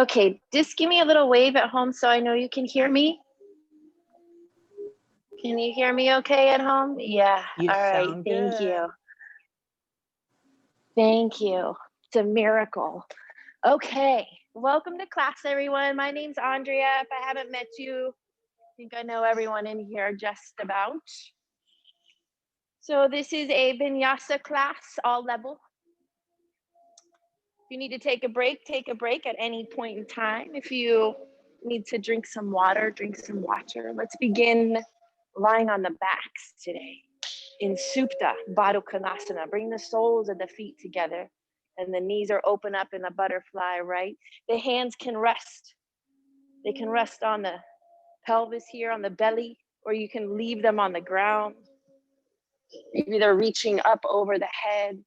Okay, just give me a little wave at home so I know you can hear me. Can you hear me okay at home? Yeah, all right, thank you. Thank you, it's a miracle. Okay, welcome to class, everyone. My name's Andrea. If I haven't met you, I think I know everyone in here just about. So this is a Vinyasa class, all level. If you need to take a break at any point in time. If you need to drink some water, drink some water. Let's begin lying on the backs today. In Supta, Baddha Konasana, bring the soles of the feet together and the knees are open up in a butterfly, right? The hands can rest. They can rest on the pelvis here, on the belly, or you can leave them on the ground. Maybe they're reaching up over the head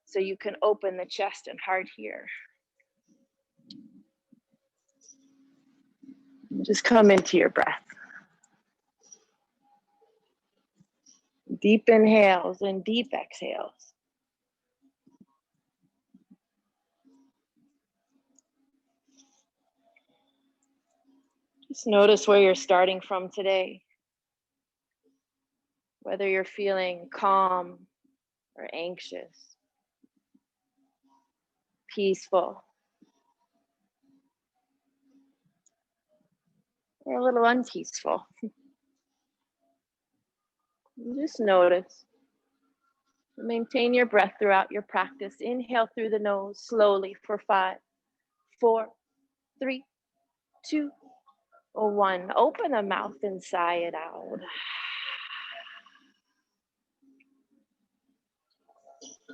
so you can open the chest and heart here. Just come into your breath. Deep inhales and deep exhales. Just notice where you're starting from today. Whether you're feeling calm or anxious, peaceful, or a little unpeaceful. Just notice. Maintain your breath throughout your practice. Inhale through the nose slowly for 5, 4, 3, 2, or 1. Open the mouth and sigh it out.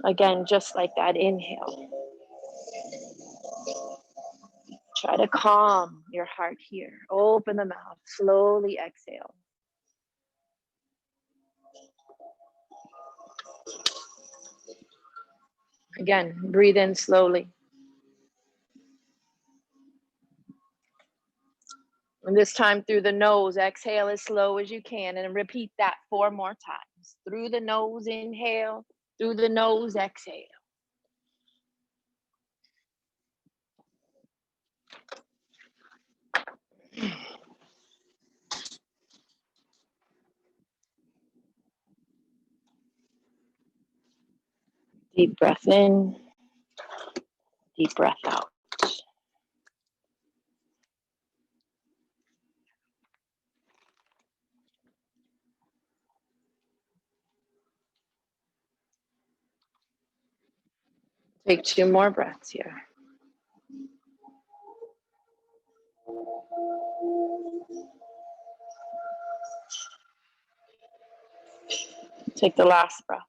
Again, just like that, inhale. Try to calm your heart here. Open the mouth, slowly exhale. Again, breathe in slowly. And this time through the nose, exhale as slow as you can and repeat that 4 more times. Through the nose, inhale. Through the nose, exhale. Deep breath in, deep breath out. Take 2 more breaths here. Take the last breath.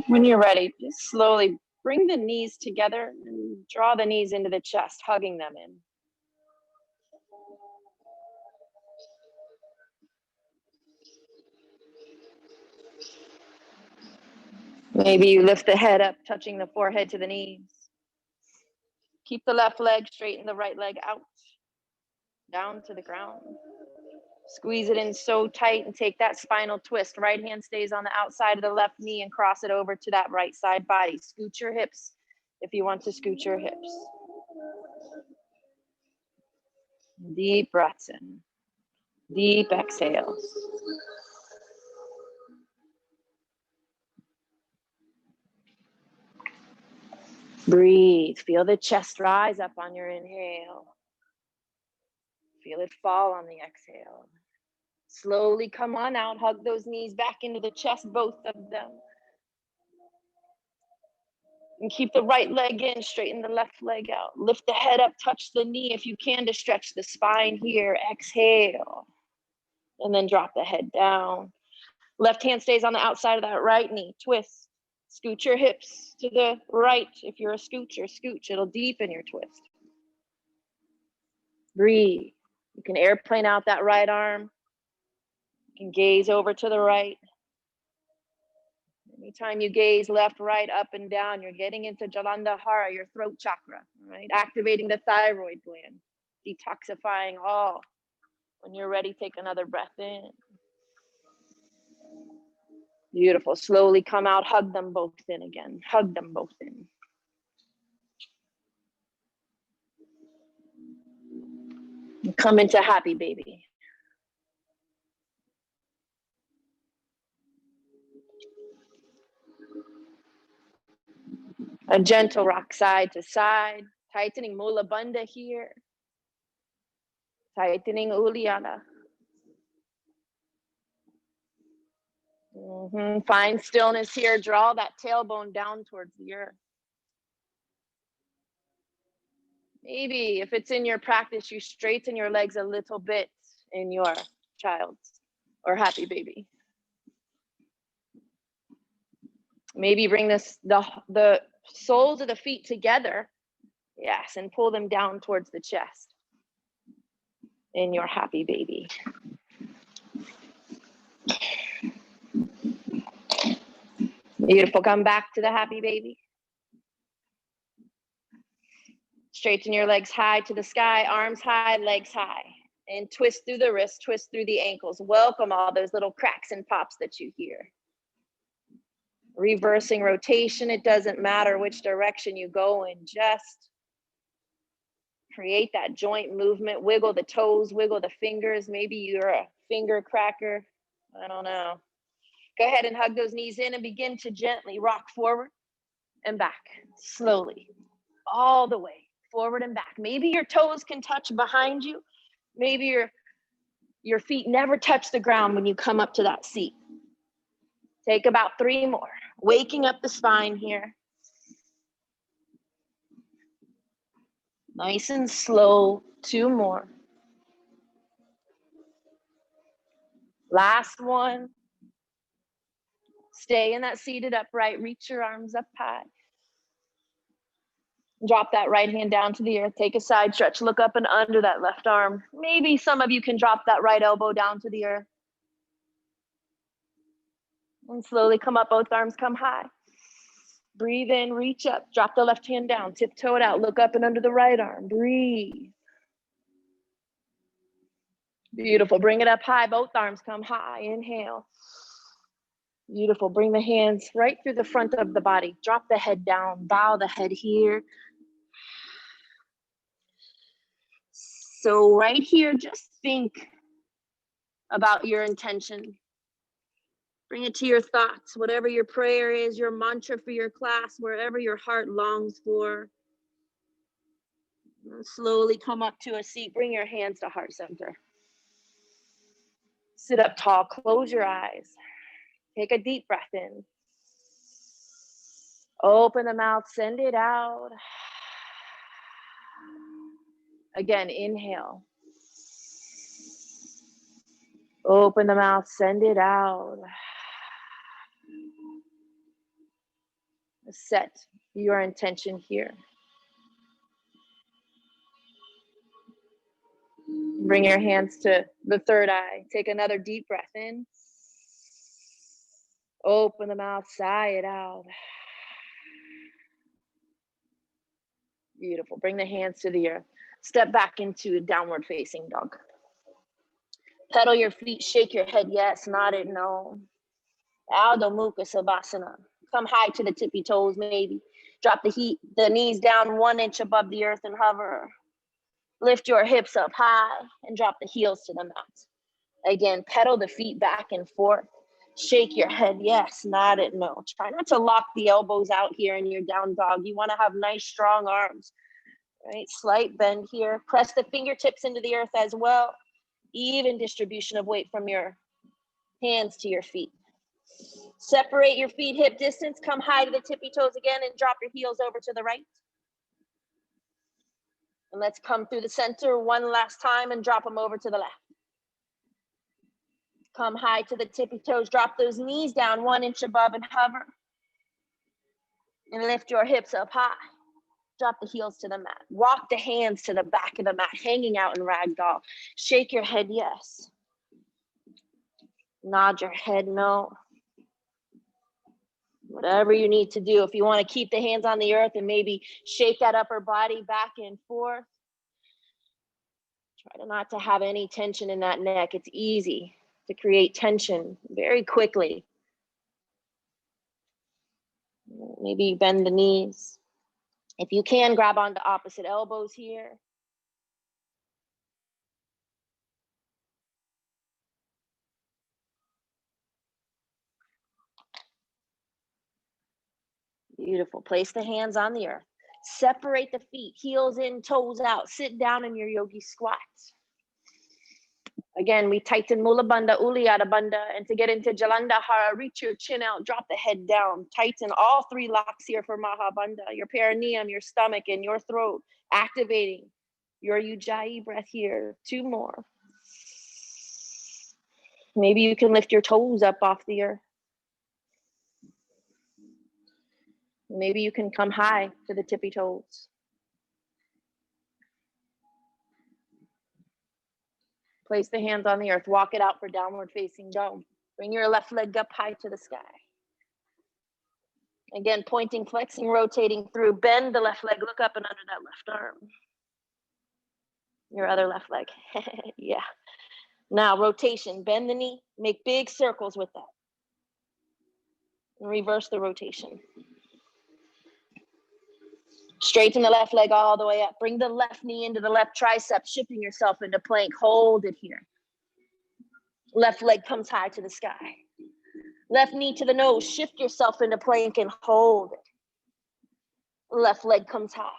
When you're ready, just slowly bring the knees together and draw the knees into the chest, hugging them in. Maybe you lift the head up, touching the forehead to the knees. Keep the left leg straight and the right leg out, down to the ground. Squeeze it in so tight and take that spinal twist. Right hand stays on the outside of the left knee and cross it over to that right side body. Scoot your hips if you want to scoot your hips. Deep breaths in, deep exhales. Breathe, feel the chest rise up on your inhale. Feel it fall on the exhale. Slowly come on out, hug those knees back into the chest, both of them. And keep the right leg in, straighten the left leg out. Lift the head up, touch the knee if you can to stretch the spine here. Exhale. And then drop the head down. Left hand stays on the outside of that right knee. Twist. Scoot your hips to the right. If you're a scoocher, scooch. It'll deepen your twist. Breathe. You can airplane out that right arm. You can gaze over to the right. Anytime you gaze left, right, up, and down, you're getting into Jalandhara, your throat chakra, right? Activating the thyroid gland, detoxifying all When you're ready, take another breath in. Beautiful. Slowly come out. Hug them both in again. Hug them both in. Come into happy baby. A gentle rock side to side. Tightening Mula Bandha here. Tightening Uddiyana. Find stillness here. Draw that tailbone down towards the earth. Maybe if it's in your practice, you straighten your legs a little bit in your child's or happy baby. Maybe bring the soles of the feet together. Yes, and pull them down towards the chest in your happy baby. Beautiful. Come back to the happy baby. Straighten your legs high to the sky, arms high, legs high. And twist through the wrists, twist through the ankles. Welcome all those little cracks and pops that you hear. Reversing rotation, it doesn't matter which direction you go in, just create that joint movement. Wiggle the toes, wiggle the fingers. Maybe you're a finger cracker. I don't know. Go ahead and hug those knees in and begin to gently rock forward and back, slowly, all the way, forward and back. Maybe your toes can touch behind you. Maybe your feet never touch the ground when you come up to that seat. Take about 3 more. Waking up the spine here. Nice and slow, 2 more. Last one. Stay in that seated upright. Reach your arms up high. Drop that right hand down to the earth. Take a side stretch. Look up and under that left arm. Maybe some of you can drop that right elbow down to the earth. And slowly come up. Both arms come high. Breathe in, reach up. Drop the left hand down. Tiptoe it out. Look up and under the right arm. Breathe. Beautiful. Bring it up high. Both arms come high. Inhale. Beautiful. Bring the hands right through the front of the body. Drop the head down. Bow the head here. So right here, just think about your intention. Bring it to your thoughts, whatever your prayer is, your mantra for your class, wherever your heart longs for. And slowly come up to a seat. Bring your hands to heart center. Sit up tall. Close your eyes. Take a deep breath in. Open the mouth. Send it out. Again, inhale. Open the mouth. Send it out. Set your intention here. Bring your hands to the third eye. Take another deep breath in. Open the mouth, sigh it out. Beautiful. Bring the hands to the earth. Step back into downward facing dog. Pedal your feet, shake your head, yes, nod it, no. Adho Mukha Savasana. Come high to the tippy toes, maybe. Drop the knees down 1 inch above the earth and hover. Lift your hips up high and drop the heels to the mat. Again, pedal the feet back and forth. Shake your head, yes, nod it, no. Try not to lock the elbows out here in your down dog. You want to have nice, strong arms, right? Slight bend here. Press the fingertips into the earth as well. Even distribution of weight from your hands to your feet. Separate your feet hip distance. Come high to the tippy toes again and drop your heels over to the right. And let's come through the center one last time and drop them over to the left. Come high to the tippy toes. Drop those knees down 1 inch above and hover. And lift your hips up high. Drop the heels to the mat. Walk the hands to the back of the mat, hanging out in ragdoll. Shake your head, yes. Nod your head, no. Whatever you need to do. If you want to keep the hands on the earth and maybe shake that upper body back and forth. Try not to have any tension in that neck. It's easy to create tension very quickly. Maybe bend the knees. If you can, grab onto opposite elbows here. Beautiful. Place the hands on the earth. Separate the feet, heels in, toes out. Sit down in your yogi squat. Again, we tighten Mula Bandha, Uddiyana Bandha, and to get into Jalandhara, reach your chin out, drop the head down. Tighten all three locks here for Mahabandha, your perineum, your stomach, and your throat. Activating your Ujjayi breath here. 2 more. Maybe you can lift your toes up off the earth. Maybe you can come high to the tippy toes. Place the hands on the earth. Walk it out for downward facing dog. Bring your left leg up high to the sky. Again, pointing, flexing, rotating through. Bend the left leg. Look up and under that left arm. Your other left leg. Yeah. Now, rotation. Bend the knee. Make big circles with that. And reverse the rotation. Straighten the left leg all the way up. Bring the left knee into the left tricep, shifting yourself into plank. Hold it here. Left leg comes high to the sky. Left knee to the nose. Shift yourself into plank and hold it. Left leg comes high.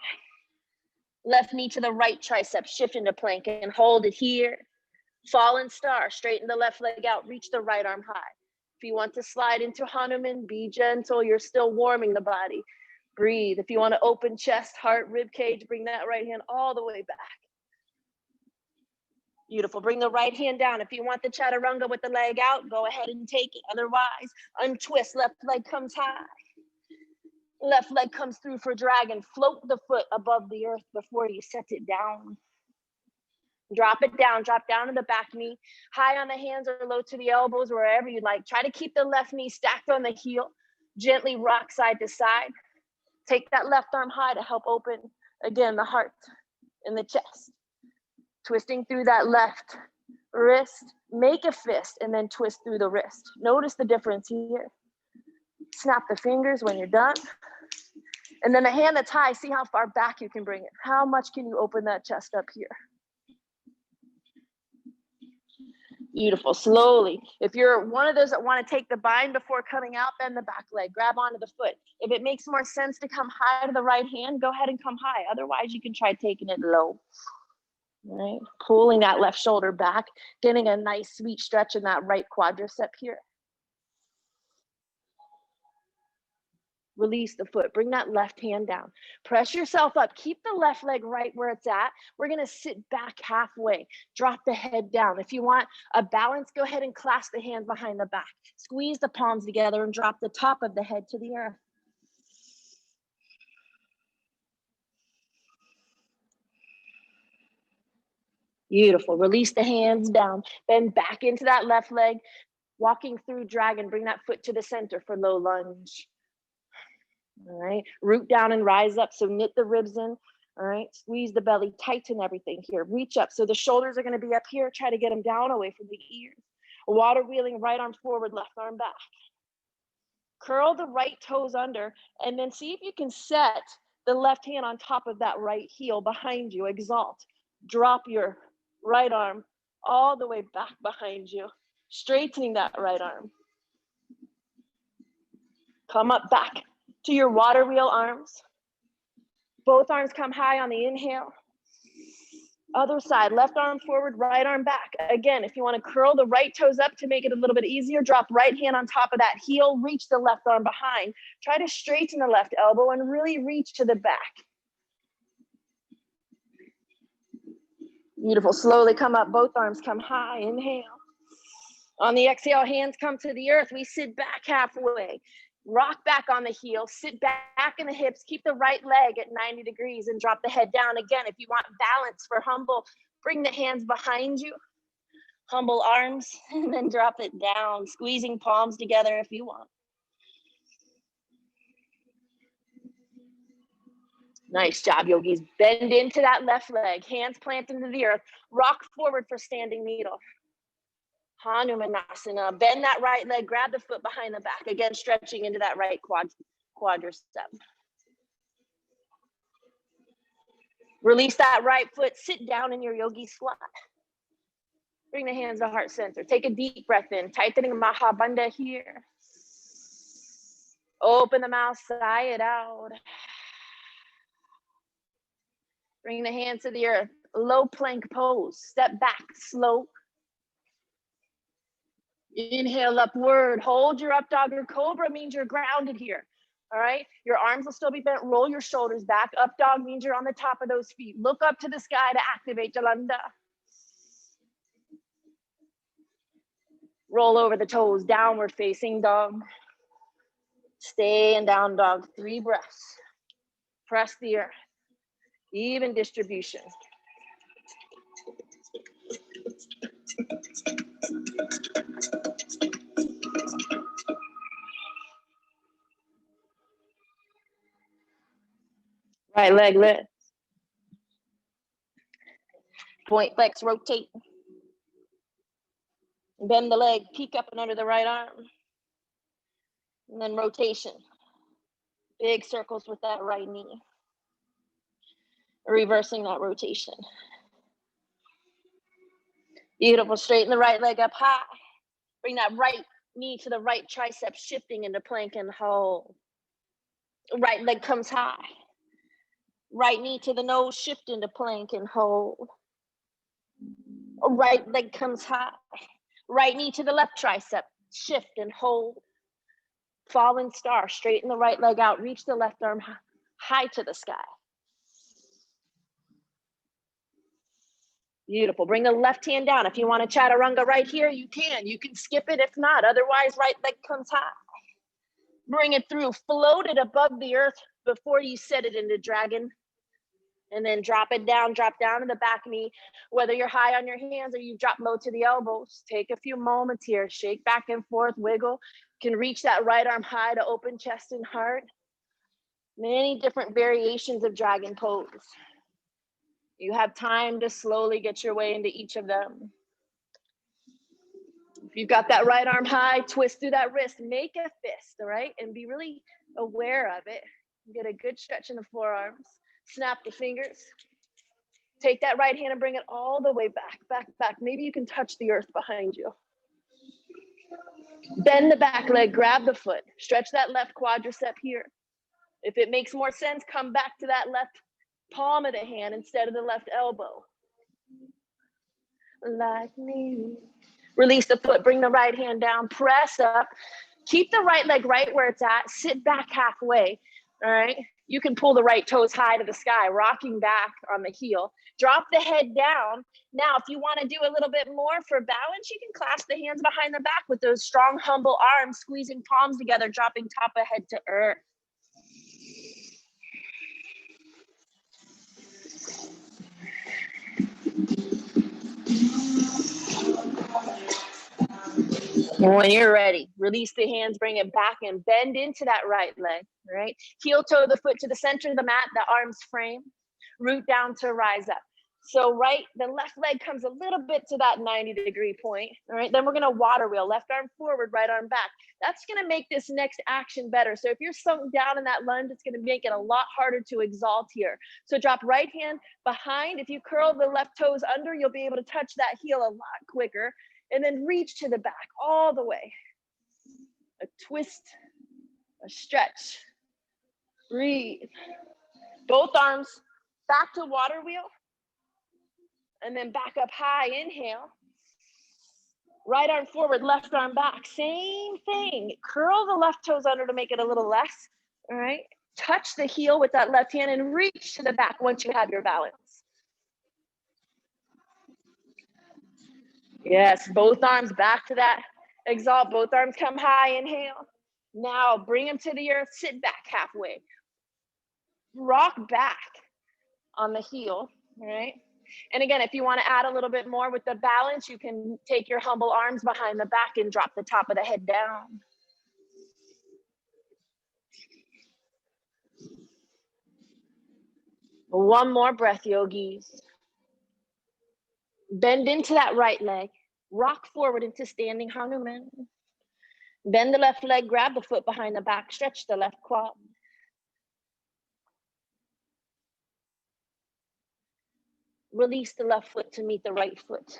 Left knee to the right tricep. Shift into plank and hold it here. Fallen star. Straighten the left leg out. Reach the right arm high. If you want to slide into Hanuman, be gentle. You're still warming the body. Breathe. If you want to open chest, heart, rib cage, bring that right hand all the way back. Beautiful. Bring the right hand down. If you want the chaturanga with the leg out, go ahead and take it. Otherwise, untwist. Left leg comes high. Left leg comes through for dragon. Float the foot above the earth before you set it down. Drop it down. Drop down to the back knee. High on the hands or low to the elbows, wherever you like. Try to keep the left knee stacked on the heel. Gently rock side to side. Take that left arm high to help open, again, the heart and the chest. Twisting through that left wrist. Make a fist and then twist through the wrist. Notice the difference here. Snap the fingers when you're done. And then the hand that's high, see how far back you can bring it. How much can you open that chest up here? Beautiful. Slowly. If you're one of those that want to take the bind before coming out, bend the back leg. Grab onto the foot. If it makes more sense to come high to the right hand, go ahead and come high. Otherwise, you can try taking it low. Right? Pulling that left shoulder back, getting a nice sweet stretch in that right quadricep here. Release the foot. Bring that left hand down. Press yourself up. Keep the left leg right where it's at. We're going to sit back halfway. Drop the head down. If you want a balance, go ahead and clasp the hands behind the back. Squeeze the palms together and drop the top of the head to the earth. Beautiful. Release the hands down. Bend back into that left leg. Walking through dragon. Bring that foot to the center for low lunge. All right, root down and rise up. So knit the ribs in. All right, squeeze the belly, tighten everything here. Reach up. So the shoulders are going to be up here. Try to get them down away from the ears. Water wheeling, right arm forward, left arm back. Curl the right toes under and then see if you can set the left hand on top of that right heel behind you. Exalt. Drop your right arm all the way back behind you. Straightening that right arm. Come up back to your water wheel arms. Both arms come high on the inhale. Other side, left arm forward, right arm back. Again, if you want to curl the right toes up to make it a little bit easier, drop right hand on top of that heel, reach the left arm behind. Try to straighten the left elbow and really reach to the back. Beautiful. Slowly come up, both arms come high. Inhale. On the exhale, hands come to the earth. We sit back halfway. Rock back on the heel, sit back in the hips, keep the right leg at 90 degrees and drop the head down. Again, if you want balance for humble, bring the hands behind you, humble arms, and then drop it down, squeezing palms together if you want. Nice job, yogis. Bend into that left leg, hands planted into the earth. Rock forward for standing needle. Hanumanasana. Bend that right leg, grab the foot behind the back. Again, stretching into that right quadricep. Release that right foot, sit down in your yogi squat. Bring the hands to heart center. Take a deep breath in, tightening Mahabandha here. Open the mouth, sigh it out. Bring the hands to the earth. Low plank pose. Step back, slow. Inhale upward. Hold your up dog or cobra means you're grounded here. All right. Your arms will still be bent. Roll your shoulders back. Up dog means you're on the top of those feet. Look up to the sky to activate Jalanda. Roll over the toes. Downward facing dog. Stay in down dog. 3 breaths. Press the earth. Even distribution. Right leg lift. Point flex, rotate. Bend the leg, peek up and under the right arm. And then rotation. Big circles with that right knee. Reversing that rotation. Beautiful. Straighten the right leg up high. Bring that right knee to the right tricep, shifting into plank and hold. Right leg comes high. Right knee to the nose, shift into plank and hold. Right leg comes high. Right knee to the left tricep, shift and hold. Fallen star, straighten the right leg out, reach the left arm high to the sky. Beautiful. Bring the left hand down. If you want to chaturanga right here, you can. You can skip it if not. Otherwise, right leg comes high. Bring it through. Float it above the earth before you set it into dragon. And then drop it down, drop down to the back knee. Whether you're high on your hands or you drop low to the elbows, take a few moments here. Shake back and forth, wiggle. You can reach that right arm high to open chest and heart. Many different variations of dragon pose. You have time to slowly get your way into each of them. If you've got that right arm high, twist through that wrist, make a fist, all right? And be really aware of it. Get a good stretch in the forearms. Snap the fingers. Take that right hand and bring it all the way back, back, back. Maybe you can touch the earth behind you. Bend the back leg, grab the foot. Stretch that left quadricep here. If it makes more sense, come back to that left palm of the hand instead of the left elbow. Like me. Release the foot, bring the right hand down, press up. Keep the right leg right where it's at. Sit back halfway, all right? You can pull the right toes high to the sky, rocking back on the heel. Drop the head down. Now, if you want to do a little bit more for balance, you can clasp the hands behind the back with those strong, humble arms, squeezing palms together, dropping top of head to earth. When you're ready, release the hands, bring it back and bend into that right leg, right? Heel toe the foot to the center of the mat, the arms frame, root down to rise up. So the left leg comes a little bit to that 90-degree point, all right? Then we're gonna water wheel, left arm forward, right arm back. That's gonna make this next action better. So if you're sunk down in that lunge, it's gonna make it a lot harder to exalt here. So drop right hand behind. If you curl the left toes under, you'll be able to touch that heel a lot quicker. And then reach to the back all the way. A twist, a stretch. Breathe. Both arms back to water wheel. And then back up high, inhale. Right arm forward, left arm back. Same thing. Curl the left toes under to make it a little less, all right? Touch the heel with that left hand and reach to the back once you have your balance. Yes, both arms back to that exalt. Both arms come high, inhale. Now bring them to the earth, sit back halfway. Rock back on the heel, all right? And again, if you want to add a little bit more with the balance, you can take your humble arms behind the back and drop the top of the head down. One more breath, yogis. Bend into that right leg. Rock forward into standing Hanuman. Bend the left leg, grab the foot behind the back, stretch the left quad. Release the left foot to meet the right foot.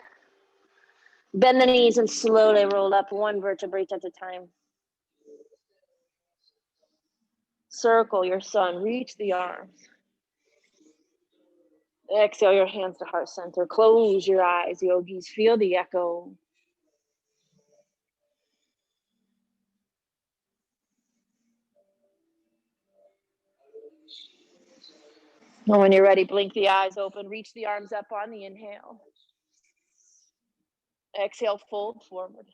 Bend the knees and slowly roll up one vertebrae at a time. Circle your sun, reach the arms. Exhale your hands to heart center. Close your eyes, yogis. Feel the echo. And when you're ready, blink the eyes open. Reach the arms up on the inhale. Exhale, fold forward.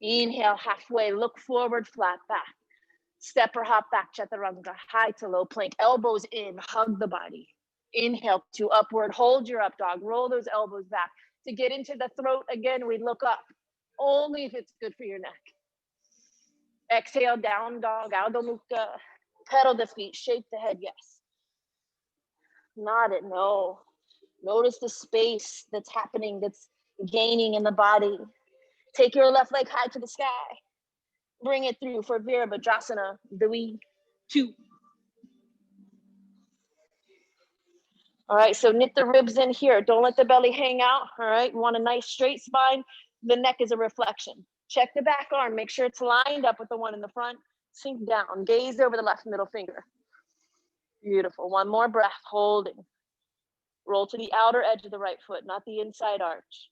Inhale, halfway, look forward, flat back. Step or hop back, chaturanga, high to low plank. Elbows in, hug the body. Inhale to upward, hold your up dog. Roll those elbows back. To get into the throat, again, we look up. Only if it's good for your neck. Exhale, down dog, Adho Mukha. Pedal the feet, shake the head, yes. Nod it, no. Notice the space that's happening, that's gaining in the body. Take your left leg high to the sky. Bring it through for Virabhadrasana, 3, 2. All right, so knit the ribs in here. Don't let the belly hang out, all right? You want a nice straight spine. The neck is a reflection. Check the back arm. Make sure it's lined up with the one in the front. Sink down. Gaze over the left middle finger. Beautiful. One more breath, holding. Roll to the outer edge of the right foot, not the inside arch.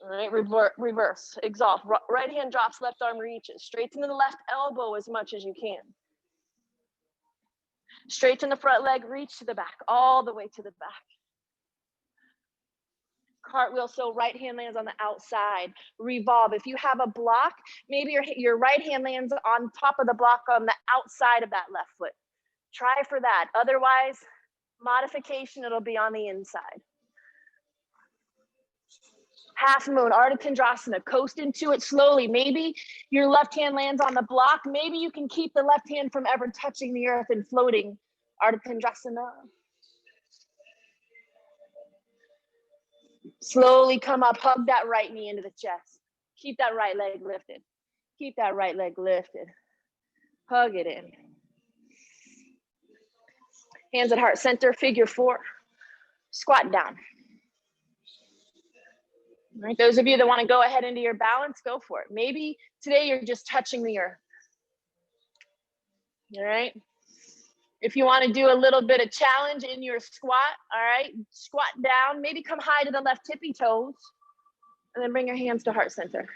All right, reverse, exalt. Right hand drops, left arm reaches. Straighten the left elbow as much as you can. Straighten the front leg, reach to the back, all the way to the back. Cartwheel, so right hand lands on the outside. Revolve. If you have a block, maybe your right hand lands on top of the block on the outside of that left foot. Try for that. Otherwise, modification, it'll be on the inside. Half moon, Ardha Chandrasana, coast into it slowly. Maybe your left hand lands on the block. Maybe you can keep the left hand from ever touching the earth and floating. Ardha Chandrasana. Slowly come up, hug that right knee into the chest. Keep that right leg lifted. Keep that right leg lifted. Hug it in. Hands at heart center, figure 4. Squat down. All right, those of you that want to go ahead into your balance, go for it. Maybe today you're just touching the earth. All right. If you want to do a little bit of challenge in your squat, all right, squat down, maybe come high to the left tippy toes, and then bring your hands to heart center.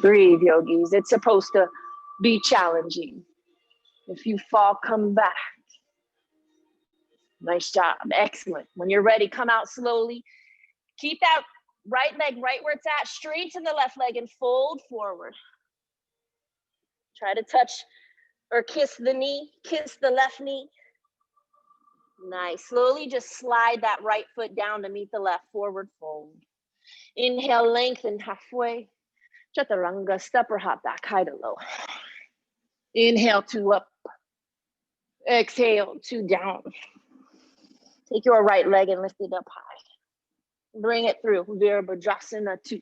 Breathe, yogis. It's supposed to be challenging. If you fall, come back. Nice job. Excellent. When you're ready, come out slowly. Keep that right leg right where it's at. Straighten the left leg and fold forward. Try to touch or kiss the knee. Kiss the left knee. Nice. Slowly just slide that right foot down to meet the left. Forward fold. Inhale, lengthen halfway. Chaturanga, step or hop back, high to low. Inhale, 2 up. Exhale, 2 down. Take your right leg and lift it up high. Bring it through. Virabhadrasana 2.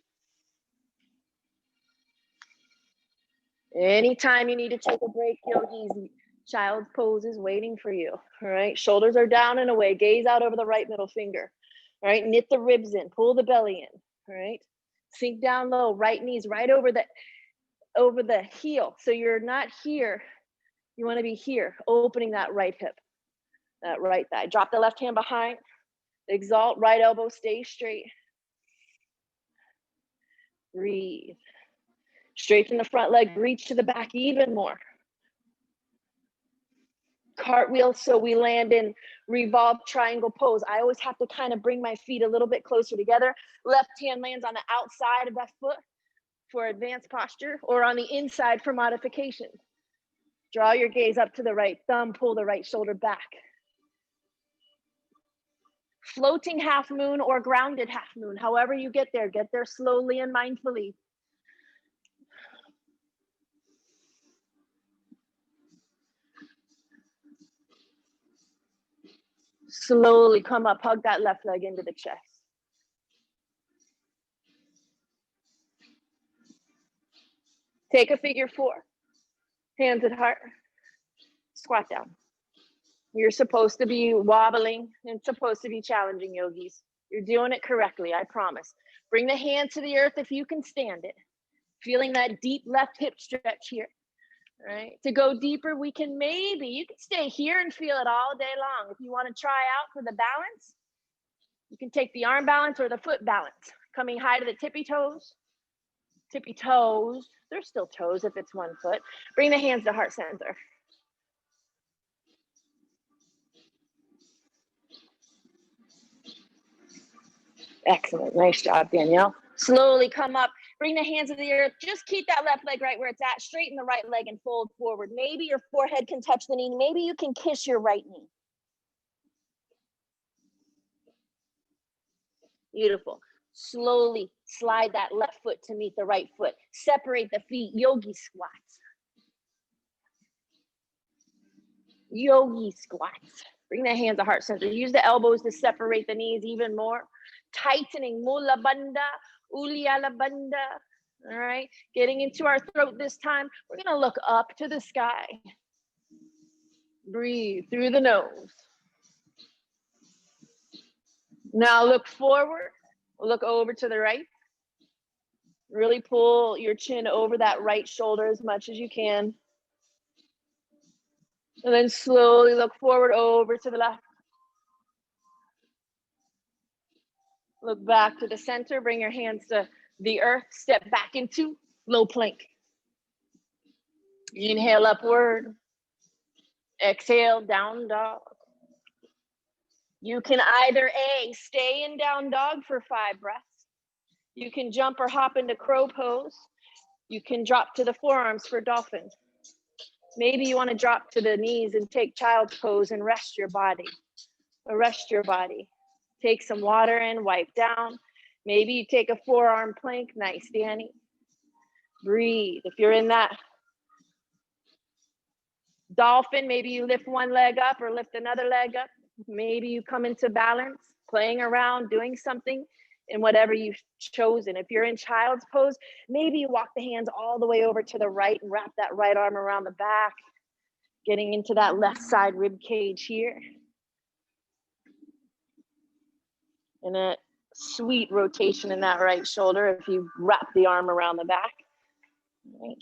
Anytime you need to take a break, yogis, child's pose is waiting for you. All right, shoulders are down and away. Gaze out over the right middle finger. All right, knit the ribs in. Pull the belly in. All right, sink down low. Right knees right over the heel. So you're not here. You want to be here, opening that right hip, that right thigh. Drop the left hand behind. Exalt, right elbow, stay straight. Breathe. Straighten the front leg, reach to the back even more. Cartwheel, so we land in revolve triangle pose. I always have to kind of bring my feet a little bit closer together. Left hand lands on the outside of that foot for advanced posture, or on the inside for modification. Draw your gaze up to the right thumb, pull the right shoulder back. Floating half moon or grounded half moon, however you get there slowly and mindfully. Slowly come up, hug that left leg into the chest. Take a figure 4, hands at heart, squat down. You're supposed to be wobbling and supposed to be challenging, yogis. You're doing it correctly, I promise. Bring the hand to the earth if you can stand it. Feeling that deep left hip stretch here, right? To go deeper, you can stay here and feel it all day long. If you want to try out for the balance, you can take the arm balance or the foot balance. Coming high to the tippy toes. Tippy toes, they're still toes if it's one foot. Bring the hands to heart center. Excellent, nice job, Danielle. Slowly come up, bring the hands to the earth. Just keep that left leg right where it's at. Straighten the right leg and fold forward. Maybe your forehead can touch the knee. Maybe you can kiss your right knee. Beautiful. Slowly slide that left foot to meet the right foot. Separate the feet, yogi squats. Yogi squats. Bring the hands to heart center. Use the elbows to separate the knees even more. Tightening, mula bandha, uliala bandha. All right, getting into our throat this time. We're gonna look up to the sky. Breathe through the nose. Now look forward, look over to the right. Really pull your chin over that right shoulder as much as you can. And then slowly look forward over to the left. Look back to the center, bring your hands to the earth, step back into low plank. Inhale upward, exhale, down dog. You can either A, stay in down dog for 5 breaths. You can jump or hop into crow pose. You can drop to the forearms for dolphin. Maybe you want to drop to the knees and take child's pose and rest your body. Rest your body. Take some water in, wipe down. Maybe you take a forearm plank. Nice, Danny. Breathe. If you're in that dolphin, maybe you lift one leg up or lift another leg up. Maybe you come into balance, playing around, doing something in whatever you've chosen. If you're in child's pose, maybe you walk the hands all the way over to the right and wrap that right arm around the back, getting into that left side rib cage here. And a sweet rotation in that right shoulder if you wrap the arm around the back. Right.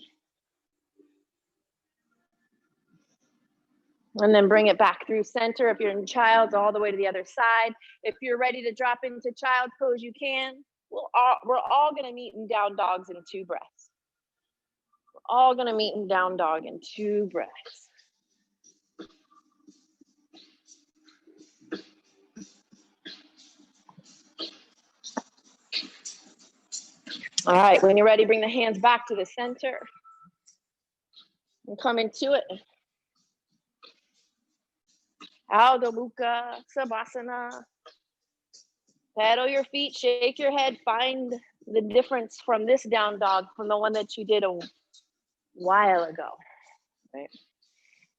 And then bring it back through center. If you're in child's, all the way to the other side. If you're ready to drop into child's pose, you can. We're all gonna meet in down dogs in 2 breaths. We're all gonna meet in down dog in 2 breaths. All right, when you're ready, bring the hands back to the center and come into it. Adho Mukha Savasana. Pedal your feet, shake your head, find the difference from this down dog from the one that you did a while ago. Right?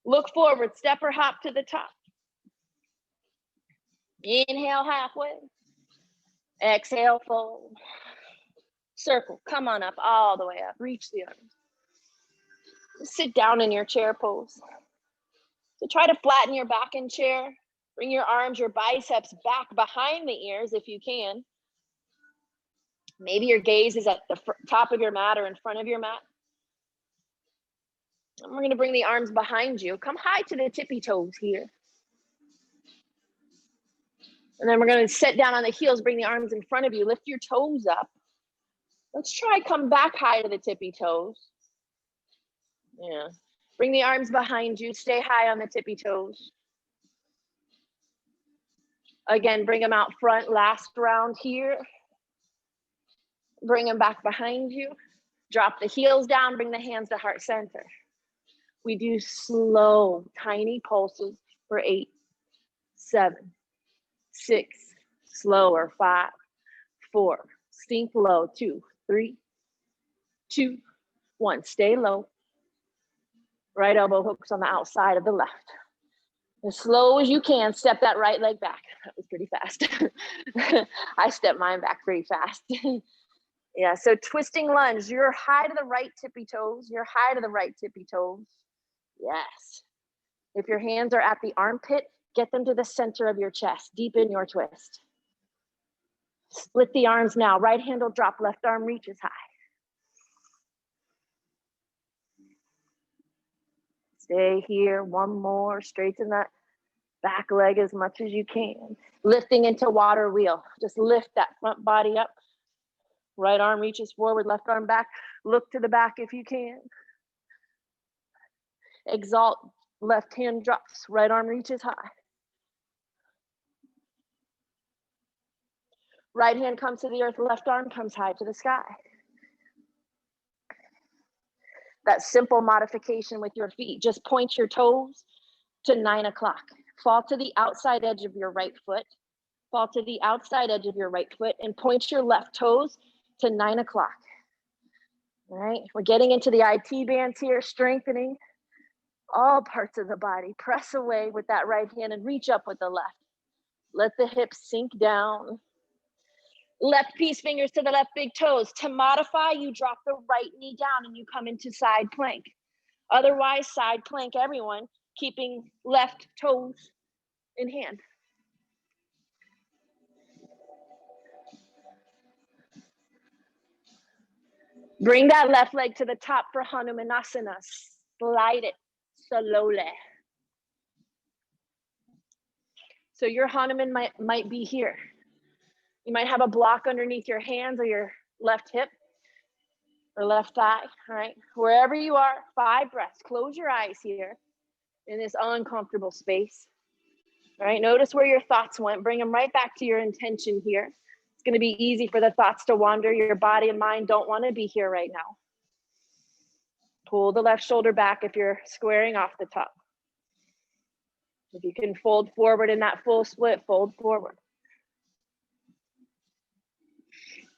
Look forward, step or hop to the top. Inhale halfway. Exhale, fold. Circle, come on up, all the way up, reach the arms. Sit down in your chair pose. So try to flatten your back in chair. Bring your arms, your biceps back behind the ears if you can. Maybe your gaze is at the top of your mat or in front of your mat. And we're gonna bring the arms behind you. Come high to the tippy toes here. And then we're gonna sit down on the heels, bring the arms in front of you, lift your toes up. Let's try come back high to the tippy toes. Yeah. Bring the arms behind you, stay high on the tippy toes. Again, bring them out front, last round here. Bring them back behind you. Drop the heels down, bring the hands to heart center. We do slow, tiny pulses for 8, 7, 6, slower, 5, 4, sink low, 2, 3, 2, 1, stay low. Right elbow hooks on the outside of the left. As slow as you can, step that right leg back. That was pretty fast. I stepped mine back pretty fast. Yeah, so twisting lunge, you're high to the right tippy toes. You're high to the right tippy toes. Yes. If your hands are at the armpit, get them to the center of your chest. Deepen your twist. Split the arms now. Right hand will drop, left arm reaches high. Stay here, one more. Straighten that back leg as much as you can. Lifting into water wheel. Just lift that front body up. Right arm reaches forward, left arm back. Look to the back if you can. Exalt, left hand drops, right arm reaches high. Right hand comes to the earth, left arm comes high to the sky. That simple modification with your feet. Just point your toes to 9 o'clock. Fall to the outside edge of your right foot. Fall to the outside edge of your right foot and point your left toes to 9 o'clock. All right, we're getting into the IT bands here, strengthening all parts of the body. Press away with that right hand and reach up with the left. Let the hips sink down. Left peace fingers to the left big toes. To modify, you drop the right knee down and you come into side plank. Otherwise, side plank everyone, keeping left toes in hand. Bring that left leg to the top for Hanumanasana. Slide it slowly. So your Hanuman might be here. You might have a block underneath your hands or your left hip or left thigh, all right? Wherever you are, 5 breaths. Close your eyes here in this uncomfortable space, all right? Notice where your thoughts went. Bring them right back to your intention here. It's gonna be easy for the thoughts to wander. Your body and mind don't wanna be here right now. Pull the left shoulder back if you're squaring off the top. If you can fold forward in that full split, fold forward.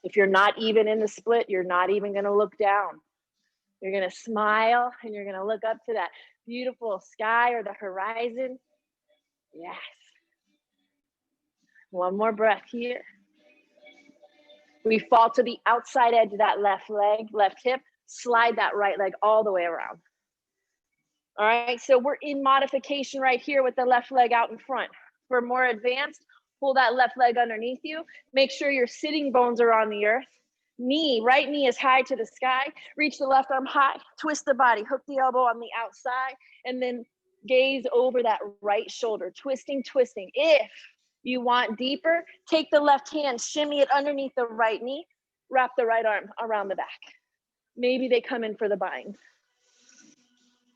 If you're not even in the split, you're not even gonna look down. You're gonna smile and you're gonna look up to that beautiful sky or the horizon. Yes. One more breath here. We fall to the outside edge of that left leg, left hip, slide that right leg all the way around. All right, so we're in modification right here with the left leg out in front. For more advanced, pull that left leg underneath you. Make sure your sitting bones are on the earth. Knee, right knee is high to the sky. Reach the left arm high, twist the body, hook the elbow on the outside, and then gaze over that right shoulder, twisting, twisting. If you want deeper, take the left hand, shimmy it underneath the right knee, wrap the right arm around the back. Maybe they come in for the bind.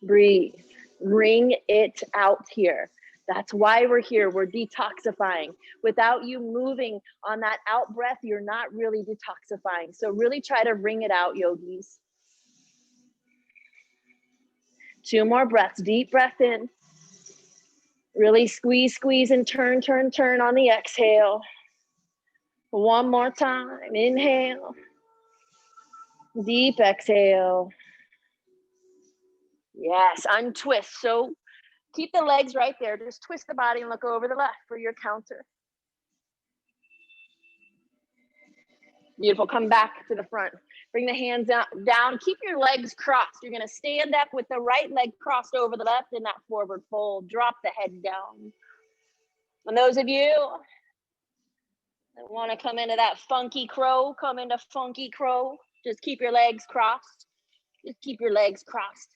Breathe, wring it out here. That's why we're here. We're detoxifying. Without you moving on that out breath, you're not really detoxifying. So really try to wring it out, yogis. 2 more breaths. Deep breath in. Really squeeze, squeeze, and turn, turn, turn on the exhale. 1 more time. Inhale. Deep exhale. Yes, untwist. So keep the legs right there. Just twist the body and look over the left for your counter. Beautiful. Come back to the front. Bring the hands down. Keep your legs crossed. You're going to stand up with the right leg crossed over the left in that forward fold. Drop the head down. And those of you that want to come into that funky crow, come into funky crow. Just keep your legs crossed. Just keep your legs crossed.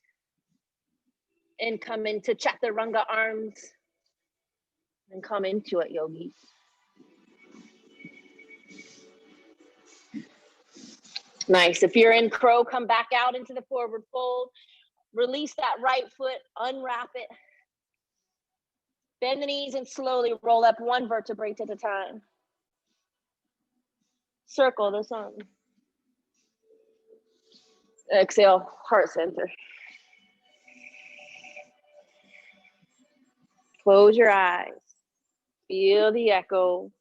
And come into chaturanga arms. And come into it, yogis. Nice. If you're in crow, come back out into the forward fold. Release that right foot, unwrap it. Bend the knees and slowly roll up 1 vertebrae at a time. Circle the sun. Exhale, heart center. Close your eyes. Feel the echo.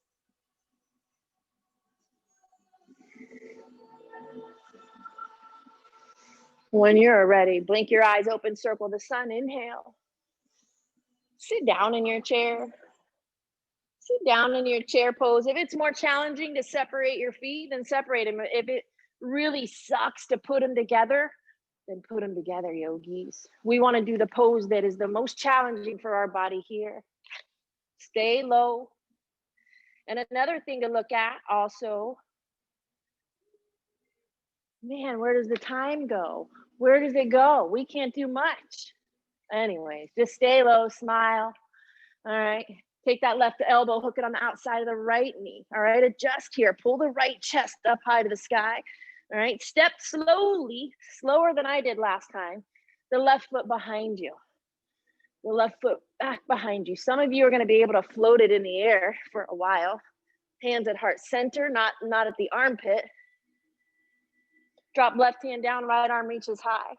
When you're ready, blink your eyes open, circle the sun. Inhale. Sit down in your chair. Sit down in your chair pose. If it's more challenging to separate your feet, then separate them. If it really sucks to put them together, then put them together, yogis. We want to do the pose that is the most challenging for our body here. Stay low. And another thing to look at also, man, where does the time go? Where does it go? We can't do much. Anyways, just stay low, smile. All right. Take that left elbow, hook it on the outside of the right knee. All right. Adjust here. Pull the right chest up high to the sky. All right. Step slowly, slower than I did last time. The left foot behind you. The left foot back behind you. Some of you are going to be able to float it in the air for a while. Hands at heart center, not at the armpit. Drop left hand down, right arm reaches high.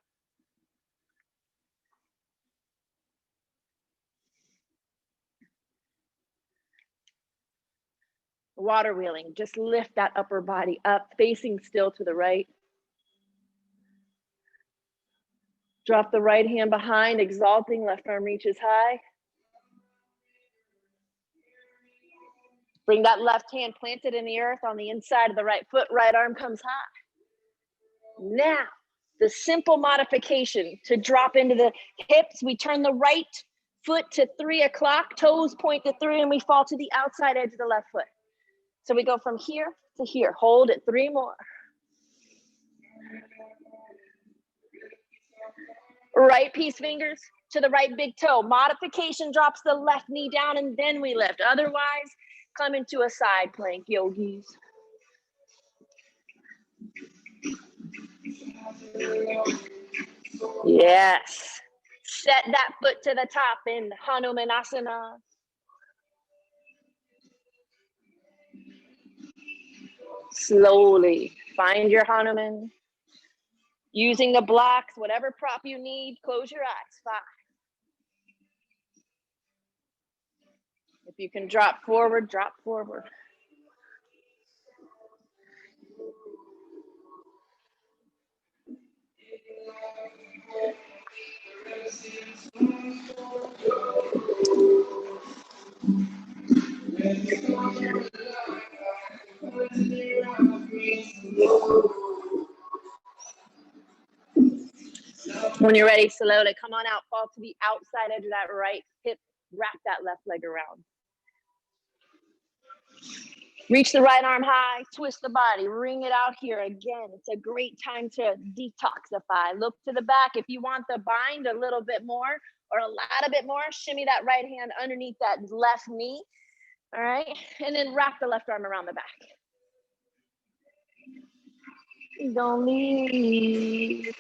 Water wheeling, just lift that upper body up, facing still to the right. Drop the right hand behind, exalting, left arm reaches high. Bring that left hand planted in the earth on the inside of the right foot, right arm comes high. Now, the simple modification to drop into the hips, we turn the right foot to 3 o'clock, toes point to 3, and we fall to the outside edge of the left foot. So we go from here to here. Hold it, 3 more. Right peace fingers to the right big toe. Modification drops the left knee down and then we lift. Otherwise, come into a side plank, yogis. Yes. Set that foot to the top in Hanumanasana. Slowly find your Hanuman. Using the blocks, whatever prop you need, close your eyes. 5. If you can drop forward, drop forward. When you're ready, slowly come on out, fall to the outside edge of that right hip, wrap that left leg around. Reach the right arm high, twist the body, ring it out here again. It's a great time to detoxify. Look to the back. If you want the bind a little bit more or a lot of bit more, shimmy that right hand underneath that left knee. All right, and then wrap the left arm around the back. Don't leave.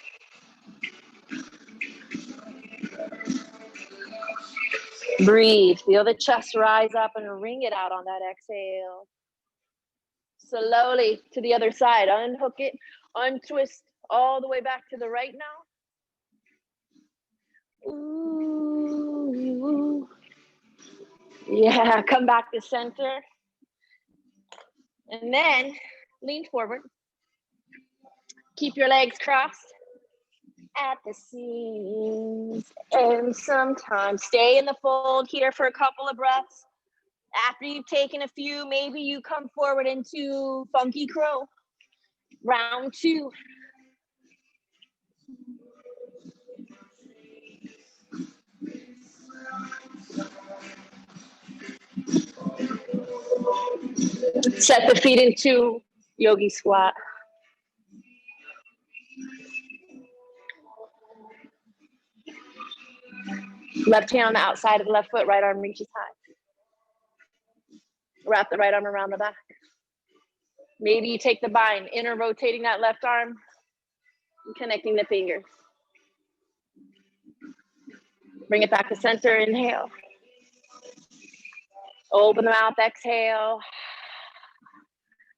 Breathe, feel the chest rise up and ring it out on that exhale. Slowly to the other side, unhook it, untwist all the way back to the right now. Ooh. Yeah, come back to center. And then lean forward. Keep your legs crossed at the seams. And sometimes stay in the fold here for a couple of breaths. After you've taken a few, maybe you come forward into Funky Crow. Round 2. Set the feet into yogi squat. Left hand on the outside of the left foot, right arm reaches high. Wrap the right arm around the back. Maybe you take the bind, inner rotating that left arm, and connecting the fingers. Bring it back to center, inhale. Open the mouth, exhale.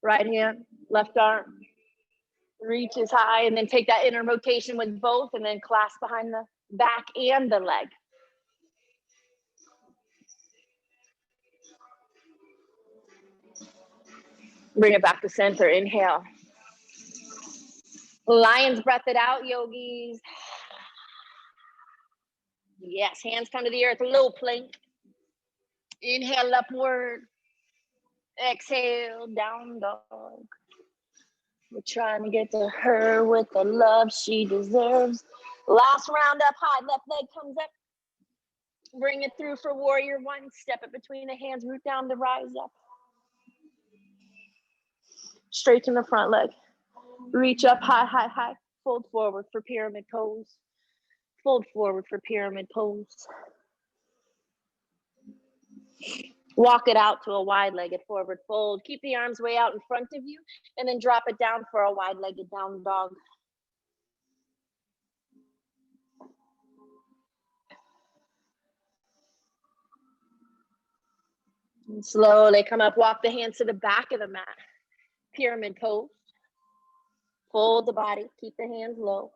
Right hand, left arm, reaches high, and then take that inner rotation with both, and then clasp behind the back and the leg. Bring it back to center, inhale. Lion's breath it out, yogis. Yes, hands come to the earth, low plank. Inhale upward. Exhale, down dog. We're trying to get to her with the love she deserves. Last round up high, left leg comes up. Bring it through for warrior one. Step it between the hands, root down to rise up. Straighten the front leg. Reach up high, high, high. Fold forward for pyramid pose. Fold forward for pyramid pose. Walk it out to a wide-legged forward fold. Keep the arms way out in front of you, and then drop it down for a wide-legged down dog. And slowly come up, walk the hands to the back of the mat. Pyramid pose. Fold the body, keep the hands low.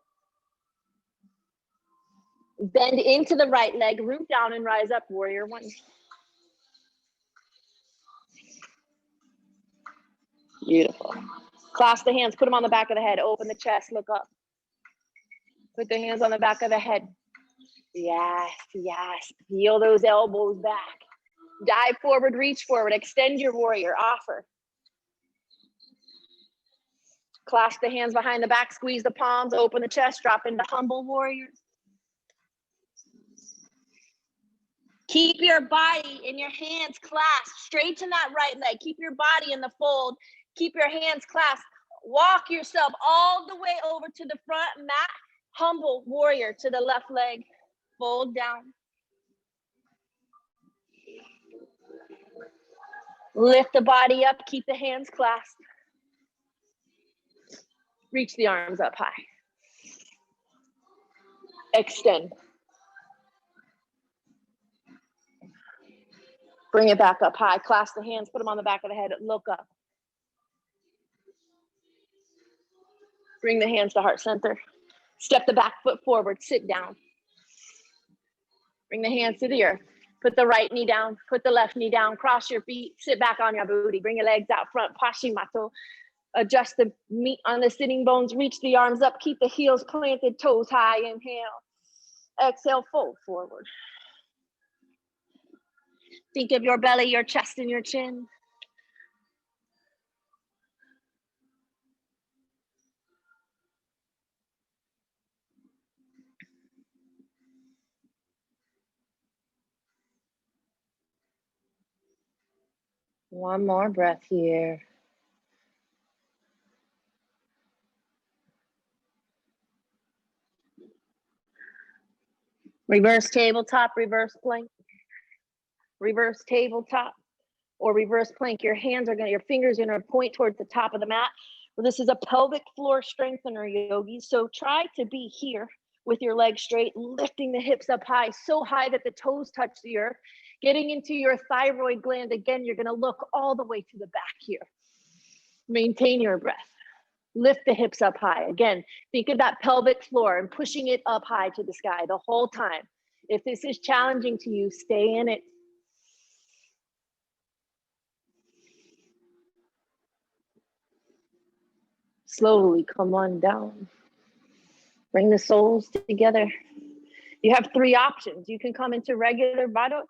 Bend into the right leg, root down and rise up, warrior one. Beautiful. Clasp the hands, put them on the back of the head, open the chest, look up. Put the hands on the back of the head. Yes, yes. Feel those elbows back. Dive forward, reach forward, extend your warrior, offer. Clasp the hands behind the back, squeeze the palms, open the chest, drop into humble warrior. Keep your body and your hands clasped. Straighten that right leg. Keep your body in the fold. Keep your hands clasped. Walk yourself all the way over to the front mat. Humble warrior to the left leg. Fold down. Lift the body up. Keep the hands clasped. Reach the arms up high. Extend. Bring it back up high. Clasp the hands. Put them on the back of the head. Look up. Bring the hands to heart center. Step the back foot forward. Sit down. Bring the hands to the earth. Put the right knee down. Put the left knee down. Cross your feet. Sit back on your booty. Bring your legs out front. Pashimato. Adjust the meat on the sitting bones. Reach the arms up. Keep the heels planted. Toes high. Inhale. Exhale. Fold forward. Think of your belly, your chest, and your chin. One more breath here. Reverse tabletop, reverse plank. Reverse tabletop or reverse plank. Your fingers are gonna point towards the top of the mat. Well, this is a pelvic floor strengthener, yogis. So try to be here with your legs straight, lifting the hips up high, so high that the toes touch the earth. Getting into your thyroid gland. Again, you're gonna look all the way to the back here. Maintain your breath. Lift the hips up high. Again, think of that pelvic floor and pushing it up high to the sky the whole time. If this is challenging to you, stay in it. Slowly come on down. Bring the soles together. You have three options. You can come into regular Bado,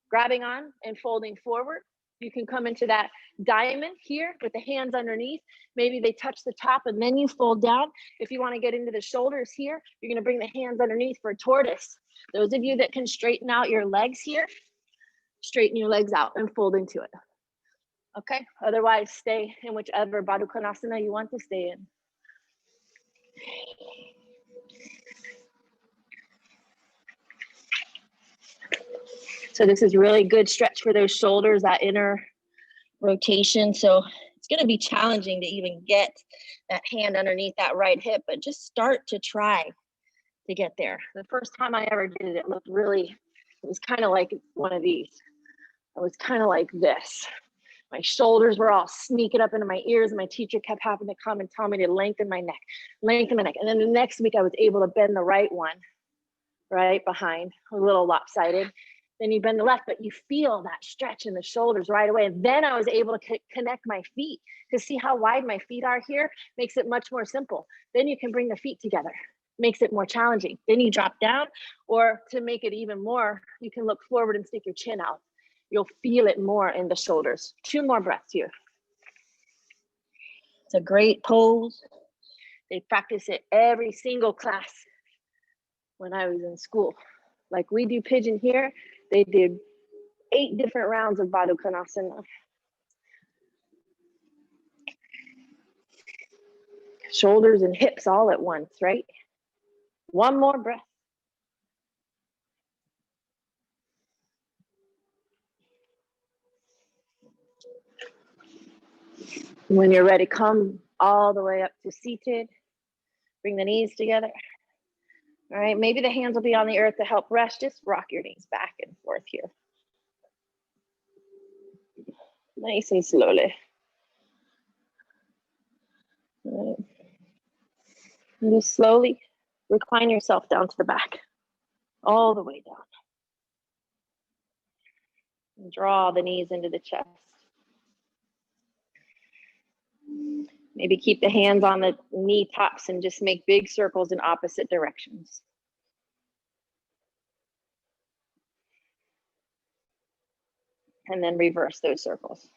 grabbing on and folding forward. You can come into that diamond here with the hands underneath. Maybe they touch the top and then you fold down. If you want to get into the shoulders here, you're going to bring the hands underneath for tortoise. Those of you that can straighten out your legs here, straighten your legs out and fold into it. Okay, otherwise stay in whichever Baddha Konasana you want to stay in. So this is really good stretch for those shoulders, that inner rotation. So it's going to be challenging to even get that hand underneath that right hip, but just start to try to get there. The first time I ever did it, it looked really, it was kind of like one of these. I was kind of like this. My shoulders were all sneaking up into my ears, and my teacher kept having to come and tell me to lengthen my neck, lengthen my neck. And then the next week I was able to bend the right one, right behind, a little lopsided. Then you bend the left, but you feel that stretch in the shoulders right away. And then I was able to connect my feet. To see how wide my feet are here makes it much more simple. Then you can bring the feet together. makes it more challenging. Then you drop down, or to make it even more, you can look forward and stick your chin out. You'll feel it more in the shoulders. 2 more breaths here. It's a great pose. They practice it every single class when I was in school. Like we do pigeon here, they did 8 different rounds of Baddha Konasana. Shoulders and hips all at once, right? 1 more breath. When you're ready, come all the way up to seated. Bring the knees together. All right, maybe the hands will be on the earth to help rest. Just rock your knees back and forth here. Nice and slowly. All right. And just slowly recline yourself down to the back, all the way down. And draw the knees into the chest. Maybe keep the hands on the knee tops and just make big circles in opposite directions. And then reverse those circles.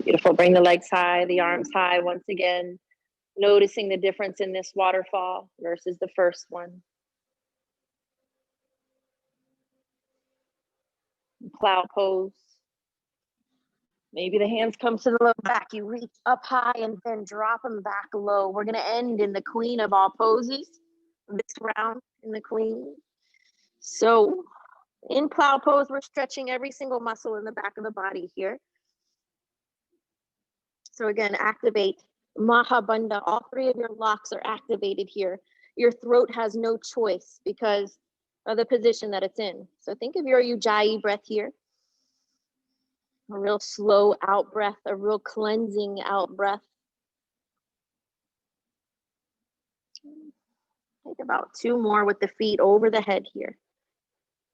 Beautiful. Bring the legs high, the arms high once again. Noticing the difference in this waterfall versus the first one. Plow pose. Maybe the hands come to the low back. You reach up high and then drop them back low. We're going to end in the queen of all poses this round in the queen. So in plow pose, we're stretching every single muscle in the back of the body here. So again, activate Mahabandha. All 3 of your locks are activated here. Your throat has no choice because of the position that it's in. So think of your Ujjayi breath here. A real slow out breath, a real cleansing out breath. Take about 2 more with the feet over the head here.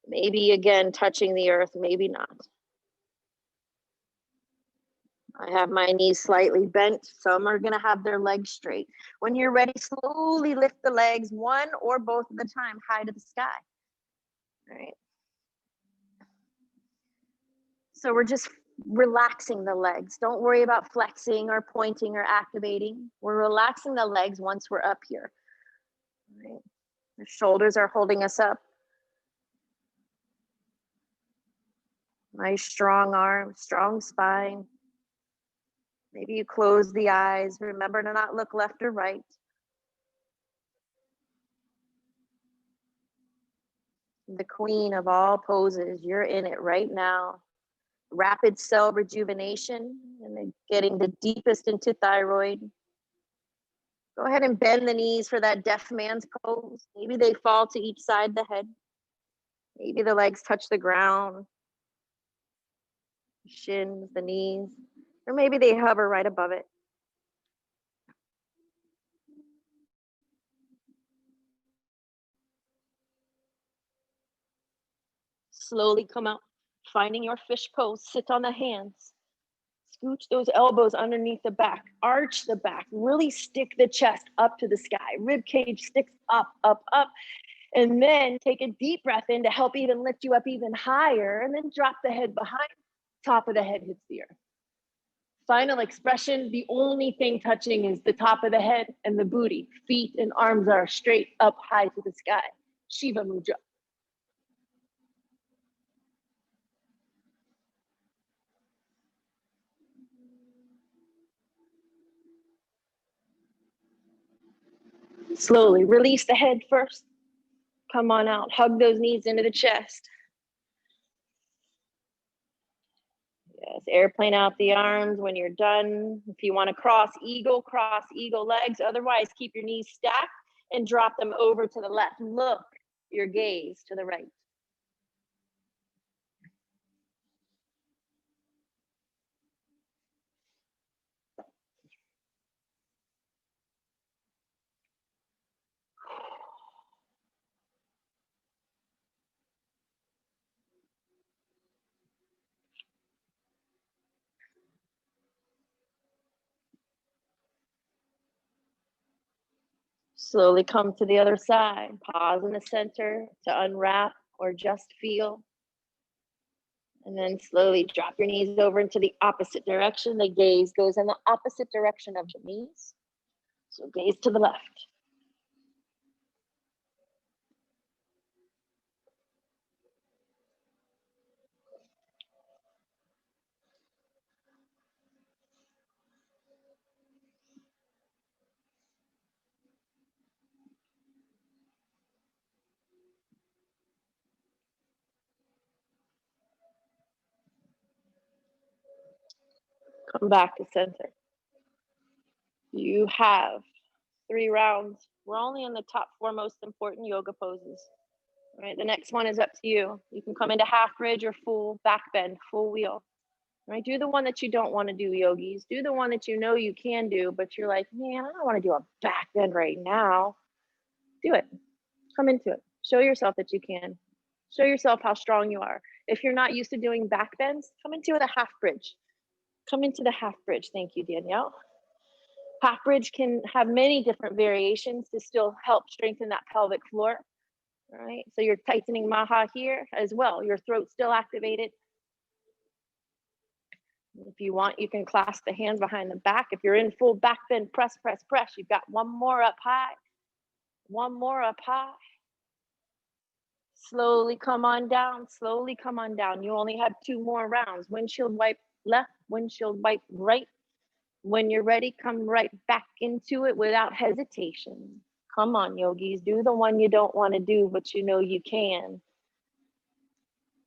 Maybe again, touching the earth, maybe not. I have my knees slightly bent. Some are gonna have their legs straight. When you're ready, slowly lift the legs, one or both at a time, high to the sky. All right. So we're just relaxing the legs. Don't worry about flexing or pointing or activating. We're relaxing the legs once we're up here. All right. The shoulders are holding us up. Nice strong arms, strong spine. Maybe you close the eyes. Remember to not look left or right. The queen of all poses, you're in it right now. Rapid cell rejuvenation and then getting the deepest into thyroid. Go ahead and bend the knees for that deaf man's pose. Maybe they fall to each side of the head. Maybe the legs touch the ground. Shins, the knees, or maybe they hover right above it. Slowly come out, finding your fish pose. Sit on the hands. Scooch those elbows underneath the back. Arch the back. Really stick the chest up to the sky. Rib cage sticks up, up, up. And then take a deep breath in to help even lift you up even higher. And then drop the head behind. Top of the head hits the earth. Final expression, the only thing touching is the top of the head and the booty. Feet and arms are straight up high to the sky. Shiva Mudra. Slowly release the head first. Come on out, hug those knees into the chest. Yes, airplane out the arms when you're done. If you want to cross eagle legs. Otherwise, keep your knees stacked and drop them over to the left. Look your gaze to the right. Slowly come to the other side. Pause in the center to unwrap or just feel. And then slowly drop your knees over into the opposite direction. The gaze goes in the opposite direction of the knees. So gaze to the left. Come back to center. You have 3 rounds. We're only in the top 4 most important yoga poses. All right, the next one is up to you. You can come into half bridge or full back bend, full wheel. All right, do the one that you don't want to do, yogis. Do the one that you know you can do, but you're like, man, I don't want to do a back bend right now. Do it. Come into it. Show yourself that you can. Show yourself how strong you are. If you're not used to doing back bends, come into the half bridge. Come into the half bridge. Thank you, Danielle. Half bridge can have many different variations to still help strengthen that pelvic floor. All right, so you're tightening maha here as well. Your throat's still activated. If you want, you can clasp the hands behind the back. If you're in full back bend, press, press, press. You've got one more up high. One more up high. Slowly come on down. Slowly come on down. You only have 2 more rounds. Windshield wipe left, windshield wipe right. When you're ready, come right back into it without hesitation. Come on, yogis. Do the one you don't want to do, but you know you can.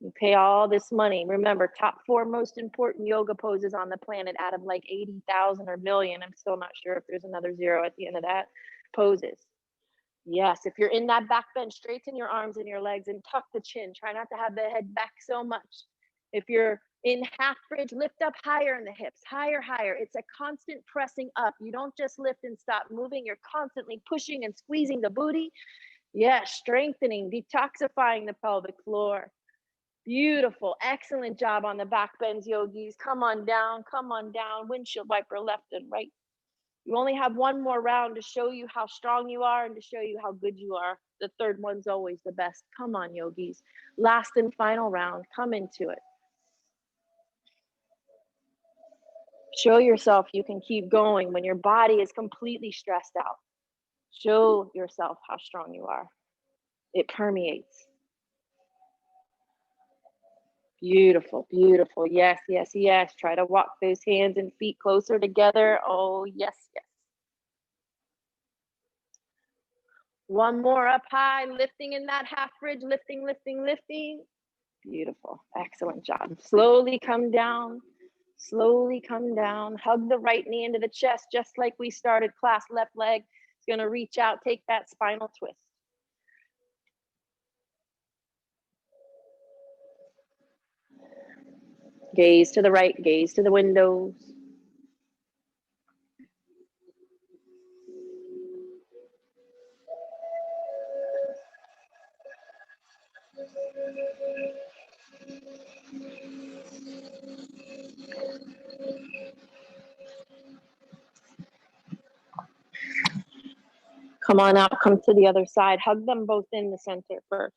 You pay all this money. Remember, top 4 most important yoga poses on the planet out of like 80,000 or million. I'm still not sure if there's another 0 at the end of that. Poses. Yes, if you're in that back bend, straighten your arms and your legs and tuck the chin. Try not to have the head back so much. If you're in half bridge, lift up higher in the hips, higher, higher. It's a constant pressing up. You don't just lift and stop moving. You're constantly pushing and squeezing the booty. Yes, strengthening, detoxifying the pelvic floor. Beautiful, excellent job on the back bends, yogis. Come on down, windshield wiper left and right. You only have 1 more round to show you how strong you are and to show you how good you are. The third one's always the best. Come on, yogis. Last and final round, come into it. Show yourself you can keep going when your body is completely stressed out. Show yourself how strong you are. It permeates. Beautiful, beautiful. Yes, yes, yes. Try to walk those hands and feet closer together. Oh, yes, yes. 1 more up high, lifting in that half bridge, lifting, lifting, lifting. Beautiful, excellent job. Slowly come down, slowly come down. Hug the right knee into the chest, just like we started class. Left leg is gonna reach out, take that spinal twist. Gaze to the right, gaze to the windows. Come on out, come to the other side. Hug them both in the center first.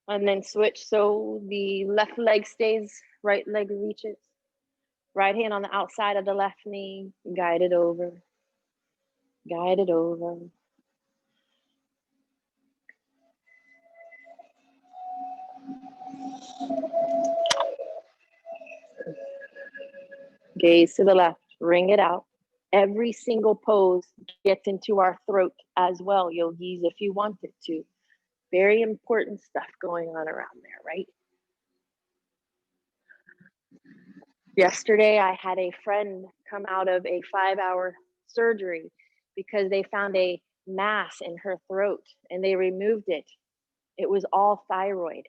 And then switch so the left leg stays, right leg reaches. Right hand on the outside of the left knee, guide it over. Guide it over. Gaze to the left, ring it out. Every single pose gets into our throat as well, yogis, if you want it to. Very important stuff going on around there, right? Yesterday, I had a friend come out of a 5-hour surgery because they found a mass in her throat and they removed it. It was all thyroid.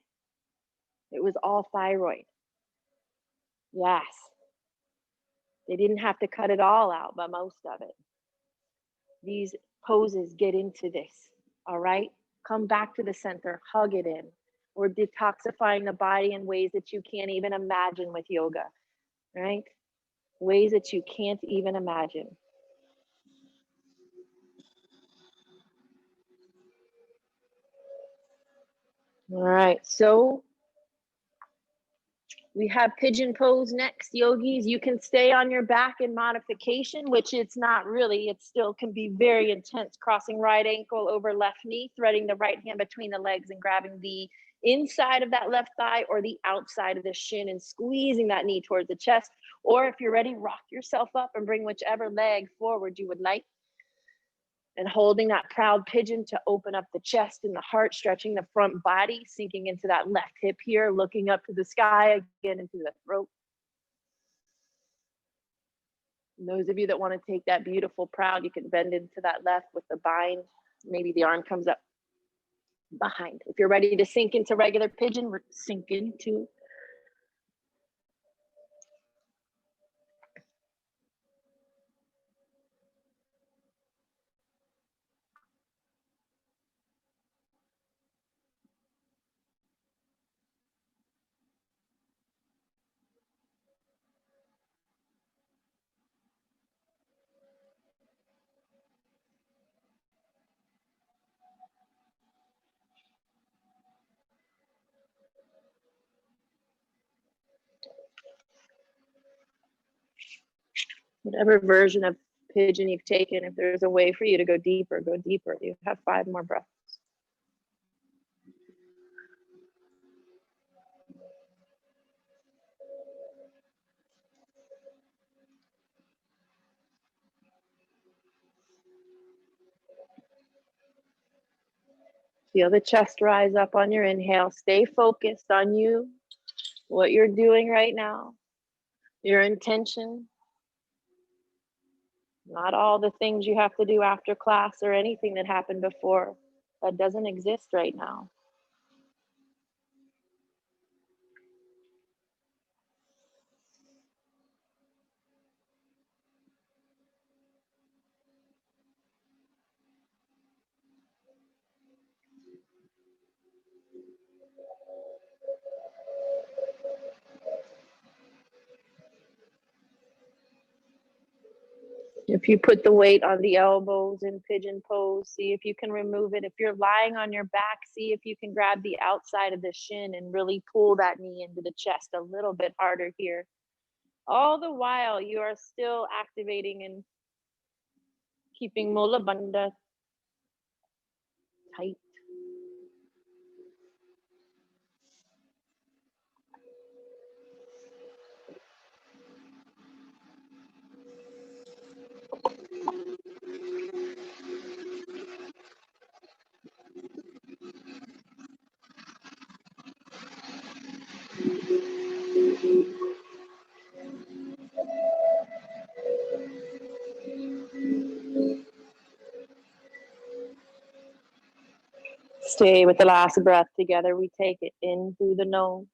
It was all thyroid. Yes. They didn't have to cut it all out, but most of it. These poses get into this, all right? Come back to the center, hug it in. We're detoxifying the body in ways that you can't even imagine with yoga, right? Ways that you can't even imagine. All right, so we have pigeon pose next, yogis. You can stay on your back in modification, which it's not really. It still can be very intense, crossing right ankle over left knee, threading the right hand between the legs and grabbing the inside of that left thigh or the outside of the shin and squeezing that knee towards the chest. Or if you're ready, rock yourself up and bring whichever leg forward you would like. And holding that proud pigeon to open up the chest and the heart, stretching the front body, sinking into that left hip here, looking up to the sky, again into the throat. And those of you that want to take that beautiful proud, you can bend into that left with the bind. Maybe the arm comes up behind. If you're ready to sink into regular pigeon, sink into. Whatever version of pigeon you've taken, if there's a way for you to go deeper, go deeper. You have 5 more breaths. Feel the chest rise up on your inhale. Stay focused on you, what you're doing right now, your intention, not all the things you have to do after class or anything that happened before. That doesn't exist right now. If you put the weight on the elbows in pigeon pose, see if you can remove it. If you're lying on your back, see if you can grab the outside of the shin and really pull that knee into the chest a little bit harder here. All the while, you are still activating and keeping Mula Bandha tight. Stay with the last breath together. We take it in through the nose.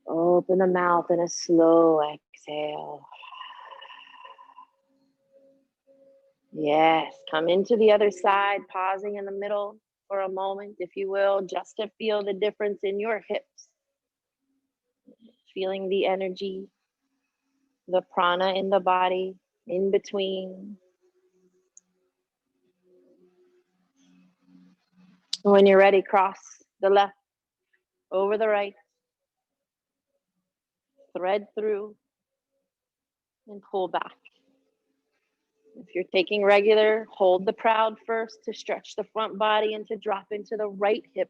Open the mouth in a slow exhale. Yes, come into the other side, pausing in the middle for a moment, if you will, just to feel the difference in your hips. Feeling the energy, the prana in the body, in between. When you're ready, cross the left over the right, thread through, and pull back. If you're taking regular, hold the proud first to stretch the front body and to drop into the right hip.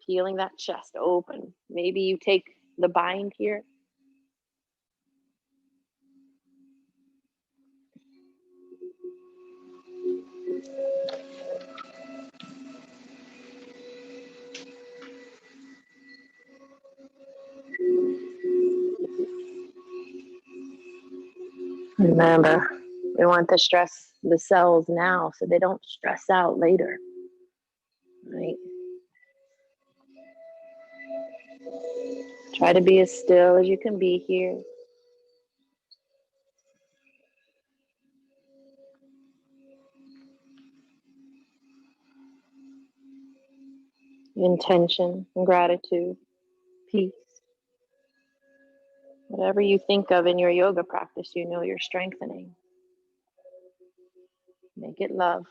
Feeling that chest open. Maybe you take the bind here. Remember, we want to stress the cells now so they don't stress out later, right? Try to be as still as you can be here. Intention and gratitude, peace. Whatever you think of in your yoga practice, you know you're strengthening. Make it love.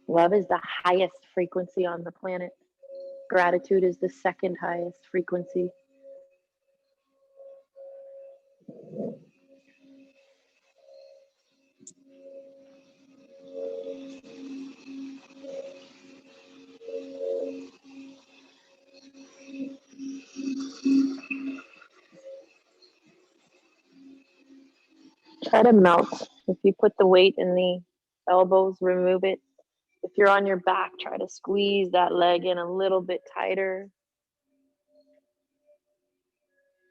Love is the highest frequency on the planet. Gratitude is the second highest frequency. Try to melt. If you put the weight in the elbows, remove it. If you're on your back, try to squeeze that leg in a little bit tighter.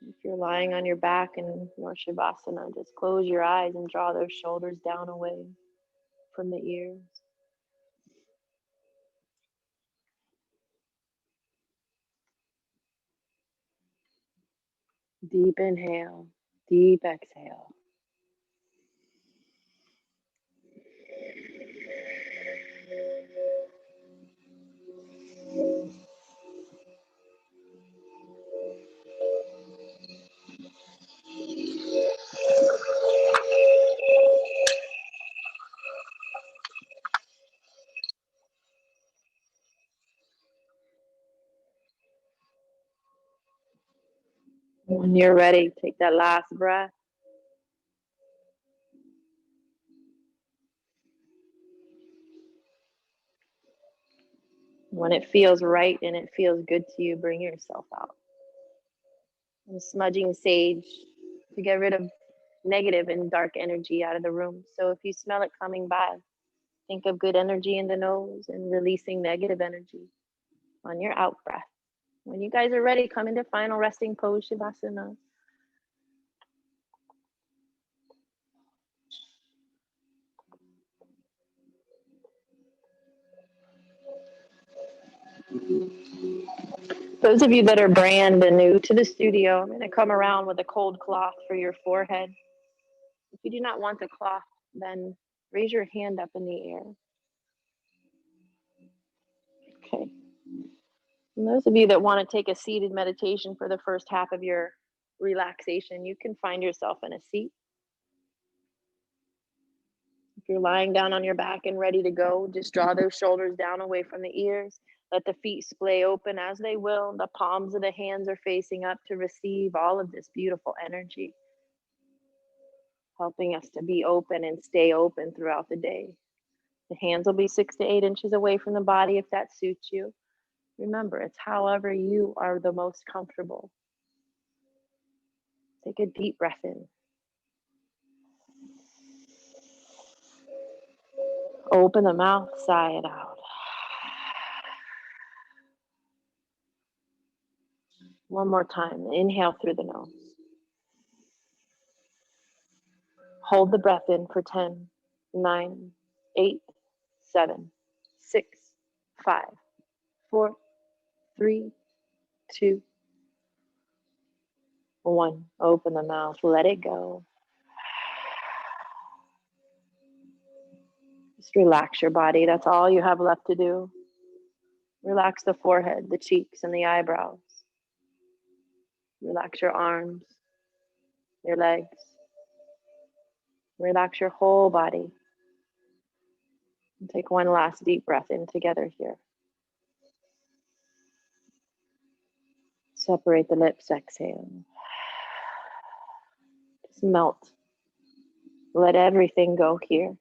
If you're lying on your back in your Shavasana, just close your eyes and draw those shoulders down away from the ears. Deep inhale, deep exhale. When you're ready, take that last breath. When it feels right and it feels good to you, bring yourself out. I'm smudging sage to get rid of negative and dark energy out of the room. So if you smell it coming by, think of good energy in the nose and releasing negative energy on your out breath. When you guys are ready, come into final resting pose, Shavasana. Those of you that are brand new to the studio, I'm going to come around with a cold cloth for your forehead. If you do not want the cloth, then raise your hand up in the air. Okay. And those of you that want to take a seated meditation for the first half of your relaxation, you can find yourself in a seat. If you're lying down on your back and ready to go, just draw those shoulders down away from the ears. Let the feet splay open as they will. The palms of the hands are facing up to receive all of this beautiful energy, helping us to be open and stay open throughout the day. The hands will be 6 to 8 inches away from the body if that suits you. Remember, it's however you are the most comfortable. Take a deep breath in. Open the mouth, sigh it out. One more time. Inhale through the nose. Hold the breath in for 10, 9, 8, 7, 6, 5, 4, 3, 2, 1. Open the mouth. Let it go. Just relax your body. That's all you have left to do. Relax the forehead, the cheeks, and the eyebrows. Relax your arms, your legs. Relax your whole body. And take one last deep breath in together here. Separate the lips, exhale. Just melt. Let everything go here.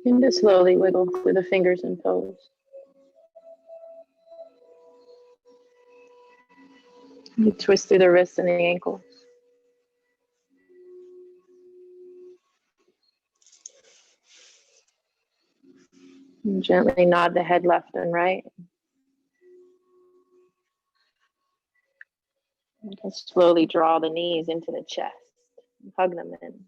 You can just slowly wiggle through the fingers and toes. You twist through the wrists and the ankles. And gently nod the head left and right. You can slowly draw the knees into the chest. Hug them in.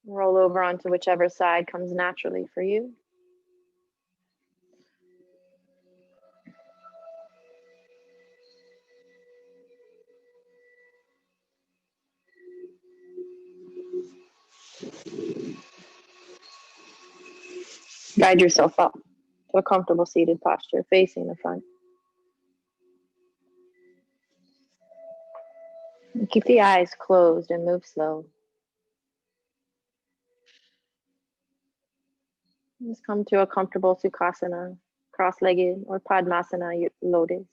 Roll over onto whichever side comes naturally for you. Guide yourself up to a comfortable seated posture facing the front. And keep the eyes closed and move slow. Just come to a comfortable Sukhasana, cross-legged, or Padmasana lotus.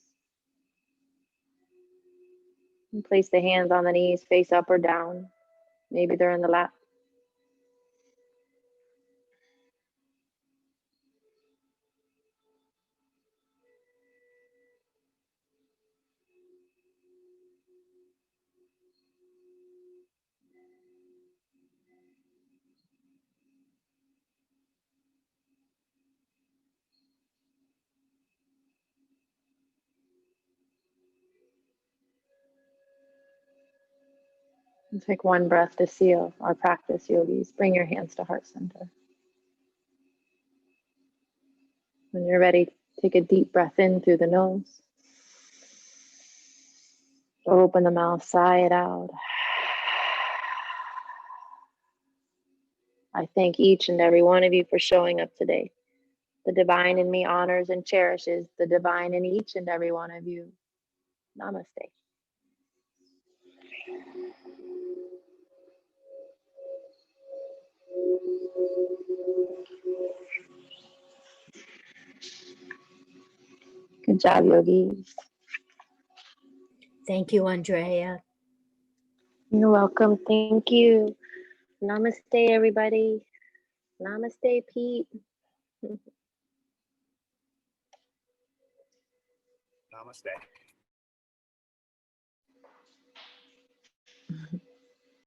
And place the hands on the knees, face up or down. Maybe they're in the lap. And take one breath to seal our practice, yogis. Bring your hands to heart center. When you're ready, take a deep breath in through the nose. Open the mouth, sigh it out. I thank each and every one of you for showing up today. The divine in me honors and cherishes the divine in each and every one of you. Namaste. Good job, yogis. Thank you, Andrea. You're welcome. Thank you. Namaste, everybody. Namaste, Pete. Namaste.